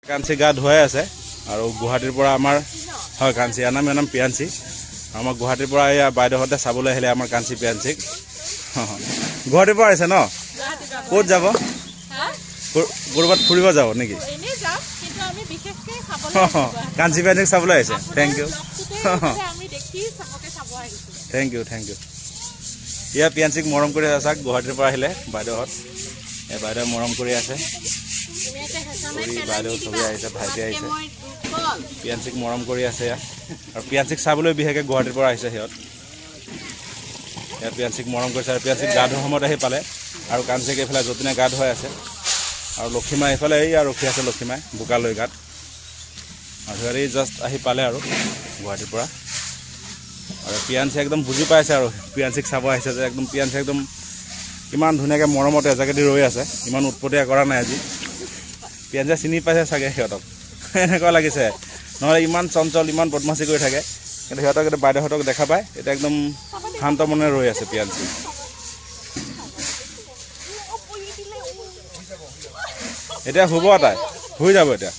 কাঞ্চি গা ধুৱাই আছে আৰু গুৱাহাটীৰ পৰা আমাৰ হয় কাঞ্চি নাম পিয়াঞ্চি আমাৰ গুৱাহাটীৰ পৰা এয়া বাইদেউহঁতে চাবলৈ আহিলে আমাৰ কাঞ্চি পিয়াঞ্চিক গুৱাহাটীৰ পৰা আহিছে ন ক'ত যাব ক'ৰবাত ফুৰিব যাব নেকি কাঞ্চি পিয়াঞ্চিক চাবলৈ আহিছে থেংক ইউ এয়া পিয়াঞ্চিক মৰম কৰি আছে চাওক গুৱাহাটীৰ পৰা আহিলে বাইদেউহঁত এই বাইদেউ মৰম কৰি আছে বাইদেউ চবেই আহিছে ভাইটি আহিছে পিয়াঞ্চিক মৰম কৰি আছে আৰু পিয়াঞ্চিক চাবলৈ বিশেষকৈ গুৱাহাটীৰ পৰা আহিছে সিহঁত পিয়াঞ্চিক মৰম কৰিছে আৰু পিয়াঞ্চিক গা ধোৱাৰ সময়ত আহি পালে আৰু কাঞ্চিক এইফালে যতীনে গা ধুৱাই আছে আৰু লক্ষীমাই এইফালে এই আৰু ৰখি আছে লক্ষীমাই বোকালৈ গাত আৰু সিহঁতে জাষ্ট আহি পালে আৰু গুৱাহাটীৰ পৰা আৰু পিয়াঞ্চি একদম বুজি পাইছে আৰু পিয়াঞ্চিক চাব আহিছে যে একদম পিয়াঞ্চি একদম ইমান ধুনীয়াকৈ মৰমতে এজাকেদি ৰৈ আছে ইমান উৎপতীয়া কৰা নাই আজি পিয়াঞ্চিয়ে চিনি পাইছে চাগে সিহঁতক এনেকুৱা লাগিছে নহ'লে ইমান চঞ্চল ইমান বদমাচি কৰি থাকে কিন্তু সিহঁতক এতিয়া বাইদেউহঁতক দেখা পায় এতিয়া একদম শান্ত মনে ৰৈ আছে পিয়াঞ্চি এতিয়া শুব তাই শুই যাব এতিয়া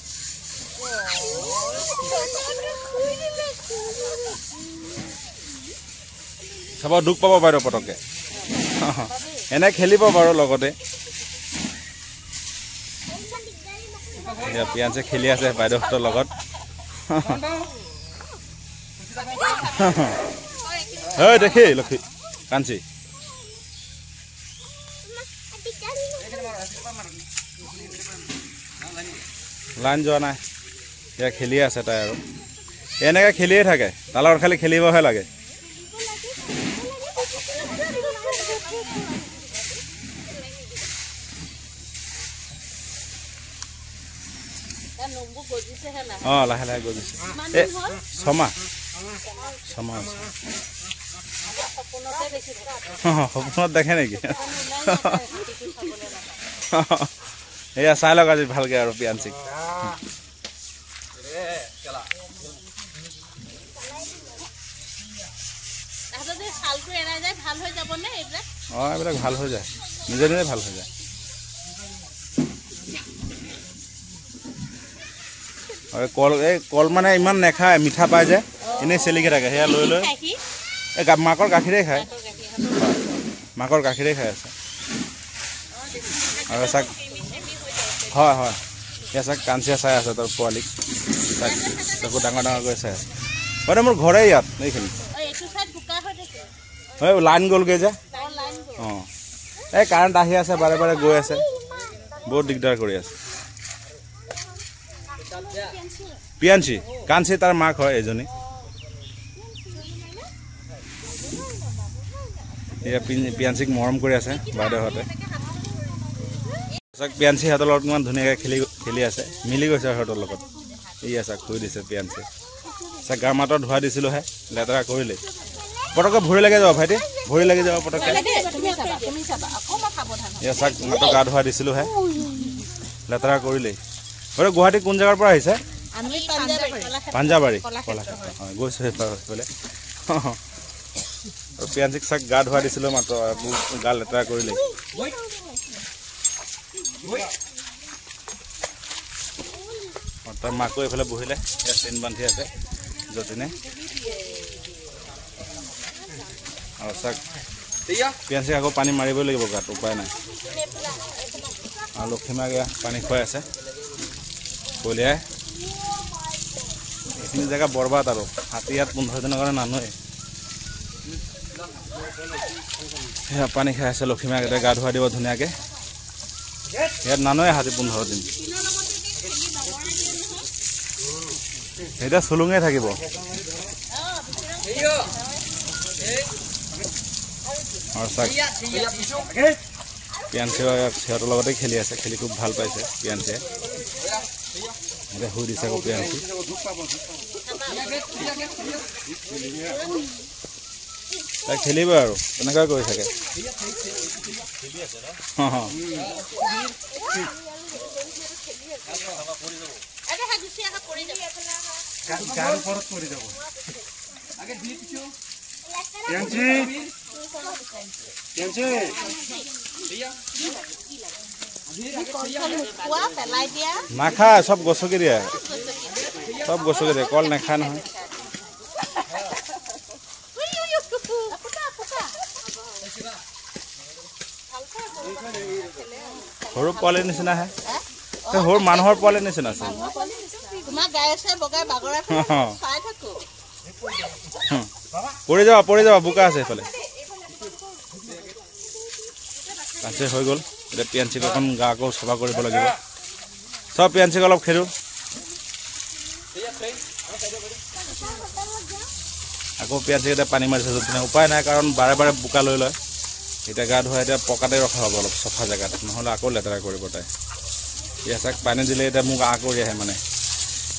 চাব দুখ পাব বাইদেউ পটককৈ এনে খেলিব বাৰু লগতে পিয়াঞ্চে খেলি আছে বাইদেউহঁতৰ লগত দেখি লক্ষী কাঞ্চি লাইন যোৱা নাই এয়া খেলি আছে তাই আৰু এনেকৈ খেলিয়ে থাকে তাৰ লগত খালি খেলিবহে লাগে লাহে লাহে গজিছে ছমাহ সপোনত দেখে নেকি এয়া চাই লওক আজি ভালকে আৰু পিয়াঞ্চিক এইবিলাক ভাল হৈ যায় নিজে নিজে ভাল হৈ যায় কল মানে ইমান নেখায় মিঠা পাই যে এনেই চেলিকে থাকে সেয়া লৈ লৈ এই মাকৰ গাখীৰে খায় মাকৰ গাখীৰে খাই আছে আৰু চাক হয় হয় সেয়া চাক কাঞ্চিয়া চাই আছে তাৰ পোৱালীক তাক তাকো ডাঙৰ ডাঙৰ কৰি চাই আছে মানে মোৰ ঘৰে ইয়াত এইখিনি হয় লাইন গ'লগৈ যে অঁ এই কাৰেণ্ট আহি আছে বাৰে বাৰে গৈ আছে বহুত দিগদাৰ কৰি আছে পিয়াঞ্চি কাঞ্চি তাৰ মাক হয় এজনী এয়া পিয়াঞ্চিক মৰম কৰি আছে বাইদেউহঁতে চাওক পিয়াঞ্চি সিহঁতৰ লগত ইমান ধুনীয়াকৈ খেলি আছে মিলি গৈছে সিহঁতৰ লগত এয়া চাওক থৈ দিছে পিয়াঞ্চি চাওক গা মাতৰ ধোৱা দিছিলোঁহে লেতেৰা কৰিলেই পটককৈ ভৰি লাগি যাব ভাইটি ভৰি লাগি যাব পটককৈ এয়া চাওক মাত্ৰ গা ধোৱা দিছিলোঁহে লেতেৰা কৰিলেই বাৰু গুৱাহাটী কোন জেগাৰ পৰা আহিছে পাঞ্জাবাৰী হয় গৈছোঁ সেইফালে আৰু পিয়াঞ্চিক চাক গা ধোৱা দিছিলোঁ মাত্ৰ গা লেতেৰা কৰিলেই তাৰ মাকো এইফালে বহিলে চেইন বান্ধি আছে যতীনে আৰু চাক পিয়াঞ্চিক আকৌ পানী মাৰিবই লাগিব গাত উপায় নাই আৰু লক্ষীমাক পানী খুৱাই আছে কলিয়াই এইখিনি জেগা বৰবাদ আৰু হাতী ইয়াত 15 দিনৰ কাৰণে নানোৱে সেয়া পানী খাই আছে লক্ষীমাক এতিয়া গা ধুৱাই দিব ধুনীয়াকৈ ইয়াত নানোৱে হাতী 15 দিন এতিয়া চুলুঙে থাকিব আৰু চাক পিয়াঞ্চিও সিহঁতৰ লগতে খেলি আছে খেলি খুব ভাল পাইছে পিয়াঞ্চিয়ে এতিয়া শুই দিছে আকৌ পিয়াঞ্চি তাই খেলিব আৰু তেনেকৈ কৰি থাকে নাখায়, চব গছকি দিয়ে, চব গছকি দিয়ে, কল নাখায় নহয়। সৰু পোৱালিৰ নিচিনা হে, সৰু মানুহৰ পোৱালিৰ নিচিনা আছে। পৰি যাবা বোকা আছে এইফালে। কাঞ্চি হৈ গ'ল, এতিয়া পিয়াঞ্চিক অকণ গা আকৌ চাফা কৰিব লাগিব। চব পিয়াঞ্চিক অলপ খেলোঁ। আকৌ পিয়াঞ্চিক এতিয়া পানী মাৰিছে য'ত উপায় নাই, কাৰণ বাৰে বাৰে বোকা লৈ লয়। এতিয়া গা ধোৱা এতিয়া পকাতে ৰখা হ'ব অলপ চফা জেগাত, নহ'লে আকৌ লেতেৰা কৰিব তাই। পিয়াঁচাক পানী দিলে এতিয়া মোক কৰি আহে মানে,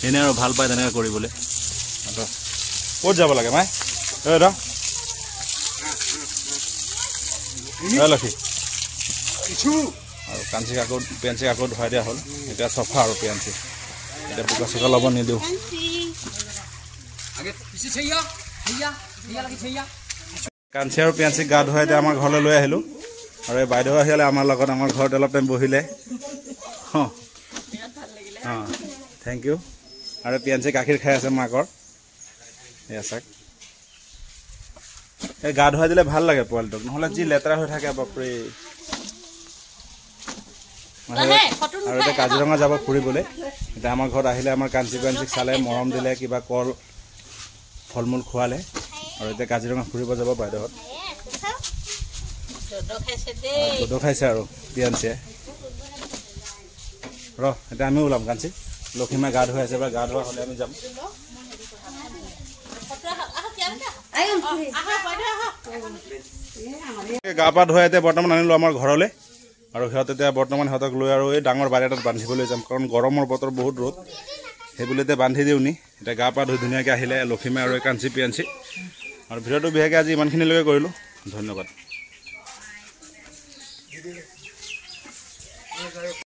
এনেই আৰু ভাল পায় তেনেকৈ কৰিবলৈ। ক'ত যাব লাগে মাই লক্ষী? আৰু কাঞ্চিক আকৌ পিয়াঞ্চিক আকৌ ধুৱাই দিয়া হ'ল, এতিয়া চফা আৰু পিয়াঞ্চি। এতিয়া বোকা চোকা ল'ব নিদিওঁ। কাঞ্চি আৰু পিয়াঞ্চিক গা ধুৱাই এতিয়া আমাৰ ঘৰলৈ লৈ আহিলোঁ, আৰু এই বাইদেউ আহিলে আমাৰ লগত, আমাৰ ঘৰত অলপ টাইম বহিলে। অঁ থেংক ইউ। আৰু পিয়াঞ্চি গাখীৰ খাই আছে মাকৰ। এয়া চাওক, এই গা ধুৱাই দিলে ভাল লাগে পোৱালিটোক, নহ'লে যি লেতেৰা হৈ থাকে বাপৰে। আৰু এতিয়া কাজিৰঙা যাব ফুৰিবলৈ। এতিয়া আমাৰ ঘৰত আহিলে আমাৰ কাঞ্চি পিয়াঞ্চিক চালে, মৰম দিলে, কিবা কল ফল মূল খোৱালে। আৰু এতিয়া কাজিৰঙা ফুৰিব যাব বাইদেউহঁত। দুধ খাইছে আৰু পিয়াঞ্চিয়ে। এতিয়া আমিও ওলাম। কাঞ্চি লক্ষীমাই গা ধুৱাই আছে, বা গা ধোৱা হ'লে আমি যাম। গা পা ধুৱাই এতিয়া বৰ্তমান আনিলোঁ আমাৰ ঘৰলৈ, আৰু সিহঁত এতিয়া বৰ্তমান সিহঁতক লৈ আৰু এই ডাঙৰ বাৰী এটাত বান্ধিবলৈ যাম, কাৰণ গৰমৰ বতৰ বহুত ৰ'দ। সেইবুলি এতিয়া বান্ধি দিওঁ নি। এতিয়া গা পা ধুই ধুনীয়াকৈ আহিলে লক্ষীমাই আৰু কাঞ্চি পিয়াঞ্চি। আৰু ভিডিঅ'টো বিশেষকৈ আজি ইমানখিনিলৈকে কৰিলোঁ, ধন্যবাদ।